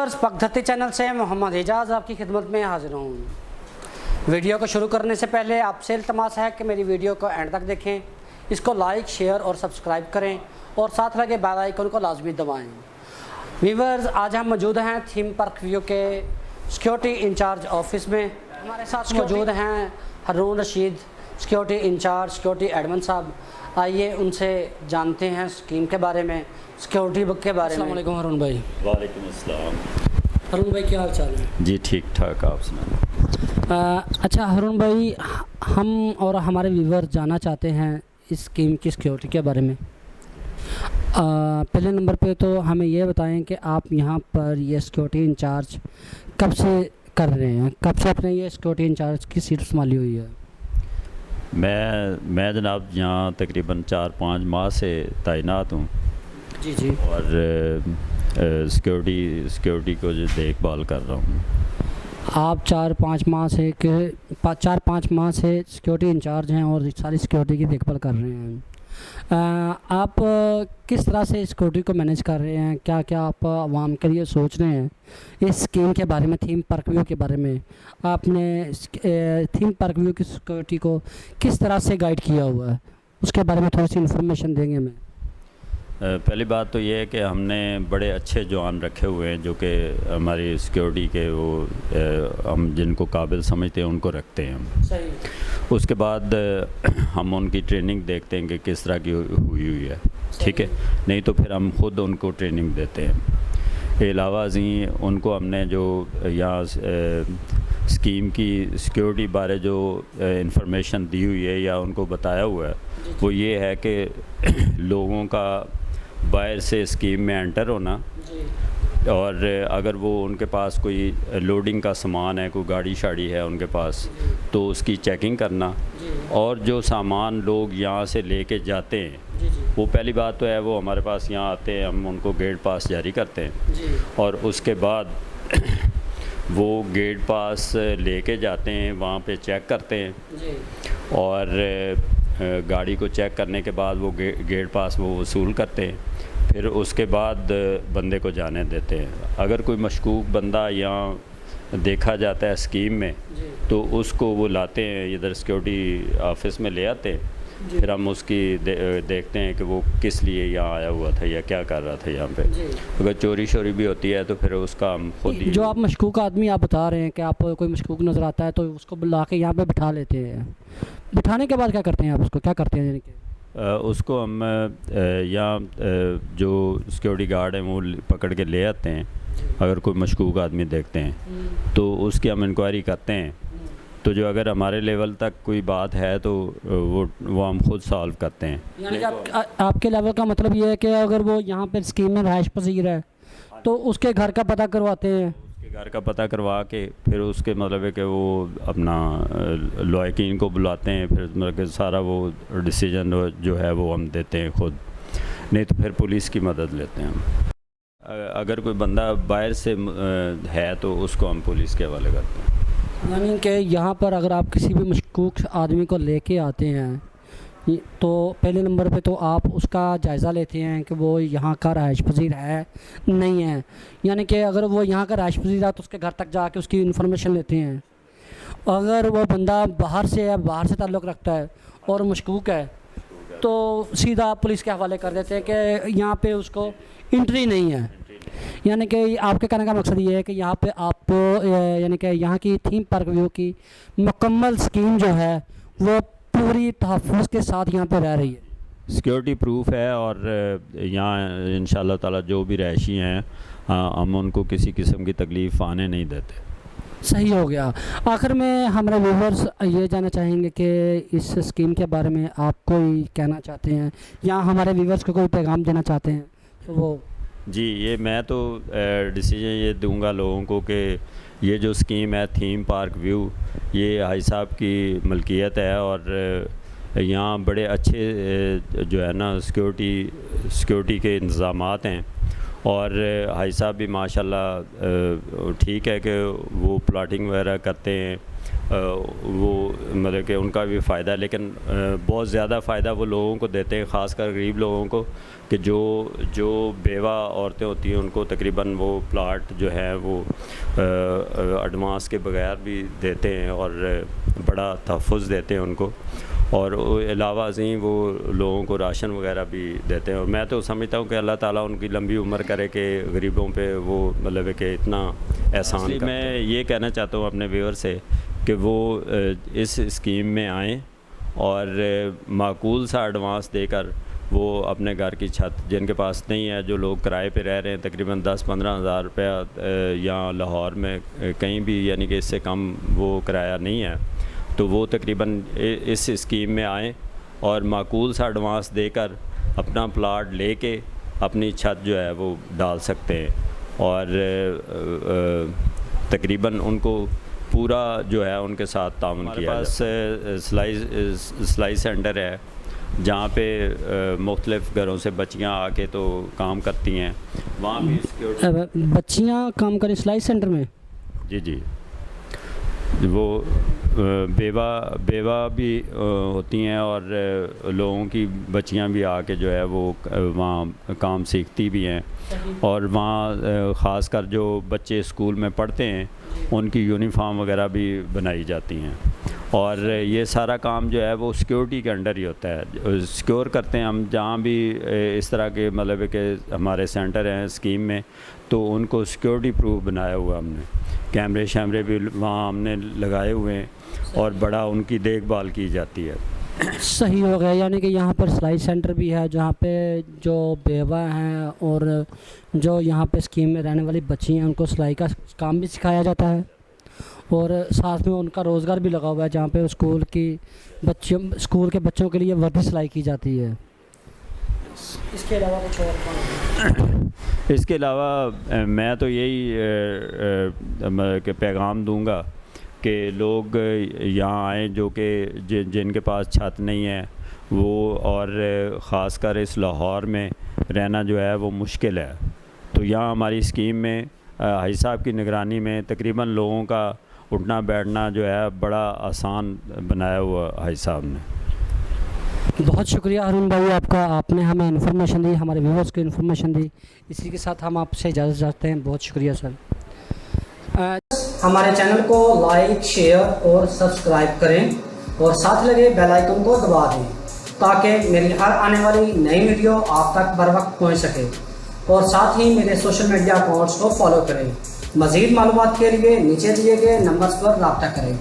Viewers पगधरती channel से मोहम्मद एजाज आपकी खिदमत में हाजिर हूँ। वीडियो को शुरू करने से पहले आपसे इल्तमास है कि मेरी वीडियो को एंड तक देखें, इसको लाइक शेयर और सब्सक्राइब करें और साथ लगे बेल आइकन को लाजमी दबाएं। व्यूअर्स आज हम मौजूद हैं थीम पार्क व्यू के सिक्योरिटी इंचार्ज ऑफिस में। हमारे साथ मौजूद हैं Haroon Rashid, security incharge, security admin साहब। आइए उनसे जानते हैं स्कीम के बारे में, सिक्योरिटी बुक के बारे में। अस्सलाम वालेकुम हारून भाई। वालेकुम अस्सलाम। हारून भाई क्या हाल चाल है? जी ठीक ठाक, आप सुनाएं। अच्छा हारून भाई, हम और हमारे व्यूवर जानना चाहते हैं इस स्कीम की सिक्योरिटी के बारे में। पहले नंबर पे तो हमें ये बताएं कि आप यहाँ पर ये सिक्योरिटी इंचार्ज कब से कर रहे हैं, कब से आपने ये सिक्योरिटी इंचार्ज की सीट संभाली हुई है? मैं जनाब यहाँ तकरीबन 4-5 माह से तैनात हूँ। जी जी। और सिक्योरिटी को जो देखभाल कर रहा हूँ। आप 4-5 माह से सिक्योरिटी इंचार्ज हैं और सारी सिक्योरिटी की देखभाल कर रहे हैं। आप किस तरह से सिक्योरिटी को मैनेज कर रहे हैं? क्या क्या आप आवाम के लिए सोच रहे हैं इस स्कीम के बारे में, थीम पार्क व्यू के बारे में? आपने थीम पार्क व्यू की सिक्योरिटी को किस तरह से गाइड किया हुआ है, उसके बारे में थोड़ी सी इन्फॉर्मेशन देंगे हमें। पहली बात तो ये है कि हमने बड़े अच्छे जवान रखे हुए हैं जो कि हमारी सिक्योरिटी के हम जिनको काबिल समझते हैं उनको रखते हैं हम। सही। उसके बाद हम उनकी ट्रेनिंग देखते हैं कि किस तरह की हुई है, ठीक है। नहीं तो फिर हम ख़ुद उनको ट्रेनिंग देते हैं। के अलावा जी उनको हमने जो यहाँ स्कीम की सिक्योरिटी बारे जो इंफॉर्मेशन दी हुई है या उनको बताया हुआ है, वो ये है कि लोगों का बाहर से स्कीम में एंटर होना, और अगर वो उनके पास कोई लोडिंग का सामान है, कोई गाड़ी शाड़ी है उनके पास, तो उसकी चेकिंग करना। और जो सामान लोग यहाँ से लेके जाते हैं, वो पहली बात तो है वो हमारे पास यहाँ आते हैं, हम उनको गेट पास जारी करते हैं और उसके बाद वो गेट पास लेके जाते हैं, वहाँ पे चेक करते हैं और गाड़ी को चेक करने के बाद वो गेट पास वो वसूल करते हैं। फिर उसके बाद बंदे को जाने देते हैं। अगर कोई मशकूक बंदा यहाँ देखा जाता है स्कीम में, तो उसको वो लाते हैं इधर सिक्योरिटी ऑफिस में ले आते हैं। फिर हम उसकी देखते हैं कि वो किस लिए यहाँ आया हुआ था या क्या कर रहा था यहाँ पे। अगर चोरी शोरी भी होती है तो फिर उसका हम खुद ही। जो आप मशकूक आदमी आप बता रहे हैं कि आप कोई मशकूक नज़र आता है तो उसको बुला के यहाँ पे बिठा लेते हैं। बिठाने के बाद क्या करते हैं आप? उसको क्या करते हैं? यानी कि उसको हम यहाँ जो सिक्योरिटी गार्ड हैं वो पकड़ के ले आते हैं। अगर कोई मशकूक आदमी देखते हैं तो उसकी हम इंक्वायरी करते हैं। तो जो अगर हमारे लेवल तक कोई बात है तो वो हम खुद सॉल्व करते हैं। यानी कि आपके लेवल का मतलब ये है कि अगर वो यहाँ पर स्कीम में रहायश पजीर है तो उसके घर का पता करवाते हैं। उसके घर का पता करवा के फिर उसके मतलब है कि वो अपना लॉयकीन को बुलाते हैं। फिर मतलब कि सारा वो डिसीजन जो है वो हम देते हैं खुद, नहीं तो फिर पुलिस की मदद लेते हैं हम। अगर कोई बंदा बाहर से है तो उसको हम पुलिस के हवाले करते हैं। यानी कि यहाँ पर अगर आप किसी भी मशकूक आदमी को लेके आते हैं तो पहले नंबर पे तो आप उसका जायज़ा लेते हैं कि वो यहाँ का रहायश पजीर है नहीं है। यानी कि अगर वो यहाँ का रहायश पजीर है तो उसके घर तक जाके उसकी इन्फॉर्मेशन लेते हैं। अगर वो बंदा बाहर से है, बाहर से ताल्लुक़ रखता है और मशकूक है तो सीधा पुलिस के हवाले कर देते हैं कि यहाँ पे उसको एंट्री नहीं है। यानी कि आपके कहने का मकसद ये है कि यहाँ पे आप यानी कि यहाँ की थीम पार्क व्यू की मुकम्मल स्कीम जो है वो पूरी तहफ़्फ़ुज़ के साथ यहाँ पे रह रही है, सिक्योरिटी प्रूफ है। और यहाँ इंशाअल्लाह ताला जो भी रहायशी हैं हम उनको किसी किस्म की तकलीफ़ आने नहीं देते। सही हो गया। आखिर में हमारे व्यूवर्स ये जानना चाहेंगे कि इस स्कीम के बारे में आप कोई कहना चाहते हैं या हमारे व्यूवर्स को कोई पैगाम देना चाहते हैं तो वो। जी, ये मैं तो डिसीजन ये दूंगा लोगों को कि ये जो स्कीम है थीम पार्क व्यू, ये हाई साहब की मलकियत है और यहाँ बड़े अच्छे जो है ना सिक्योरिटी के इंतज़ामात हैं। और हाई साहब भी माशाल्लाह ठीक है कि वो प्लाटिंग वगैरह करते हैं वो मतलब कि उनका भी फ़ायदा है, लेकिन बहुत ज़्यादा फ़ायदा वो लोगों को देते हैं, ख़ासकर गरीब लोगों को, कि जो बेवा औरतें होती हैं उनको तकरीबन वो प्लाट जो है वो एडवांस के बगैर भी देते हैं और बड़ा तहफ़्फ़ुज़ देते हैं उनको, और अलावा से वो लोगों को राशन वगैरह भी देते हैं। और मैं तो समझता हूँ कि अल्लाह ताला उनकी लंबी उम्र करे कि गरीबों पे वो मतलब कि इतना एहसान करते हैं। मैं ये कहना चाहता हूँ अपने व्यूअर से कि वो इस स्कीम में आएँ और माकूल सा एडवांस देकर वो अपने घर की छत, जिनके पास नहीं है, जो लोग किराए पे रह रहे हैं तकरीबन 10-15 हज़ार रुपया या लाहौर में कहीं भी, यानी कि इससे कम वो किराया नहीं है, तो वो तकरीबन इस स्कीम में आएँ और माकूल सा एडवांस देकर अपना प्लाट लेके अपनी छत जो है वो डाल सकते हैं। और तकरीबन उनको पूरा जो है उनके साथ ताउन किया। हमारे पास सिलाई सेंटर है जहाँ पे मुख्तलिफ़ घरों से बच्चियाँ आके तो काम करती हैं, वहाँ भी सिक्योरिटी। बच्चियाँ काम करें सिलाई सेंटर में? जी जी, वो बेवा भी होती हैं और लोगों की बच्चियां भी आके जो है वो वहाँ काम सीखती भी हैं, और वहाँ ख़ासकर जो बच्चे स्कूल में पढ़ते हैं उनकी यूनिफॉर्म वगैरह भी बनाई जाती हैं। और ये सारा काम जो है वो सिक्योरिटी के अंडर ही होता है, सिक्योर करते हैं हम जहाँ भी इस तरह के मतलब कि हमारे सेंटर हैं स्कीम में, तो उनको सिक्योरिटी प्रूफ बनाया हुआ हमने, कैमरे शैमरे भी वहाँ हमने लगाए हुए हैं और बड़ा उनकी देखभाल की जाती है। सही हो गया, यानी कि यहाँ पर सिलाई सेंटर भी है जहाँ पे जो बेवा हैं और जो यहाँ पे स्कीम में रहने वाली बच्ची हैं उनको सिलाई का काम भी सिखाया जाता है, और साथ में उनका रोज़गार भी लगा हुआ है जहाँ पे स्कूल के बच्चों के लिए वर्दी सिलाई की जाती है। इसके अलावा कुछ और? इसके अलावा मैं तो यही कि पैगाम दूंगा कि लोग यहाँ आएँ जो कि जिनके पास छत नहीं है वो, और ख़ासकर इस लाहौर में रहना जो है वो मुश्किल है, तो यहाँ हमारी स्कीम में हाजी साहब की निगरानी में तकरीबन लोगों का उठना बैठना जो है बड़ा आसान बनाया हुआ हाजी साहब ने। बहुत शुक्रिया हारून भाई आपका, आपने हमें इन्फॉर्मेशन दी, हमारे व्यूअर्स को इन्फॉर्मेशन दी। इसी के साथ हम आपसे इजाज़त चाहते हैं। बहुत शुक्रिया सर। हमारे चैनल को लाइक, शेयर और सब्सक्राइब करें और साथ लगे बेल आइकन को दबा दें ताकि मेरी हर आने वाली नई वीडियो आप तक बर वक्त पहुँच सके, और साथ ही मेरे सोशल मीडिया अकाउंट्स को फॉलो करें। मज़ीद मालूमात के लिए नीचे दिए गए नंबर्स पर रब्ता करें।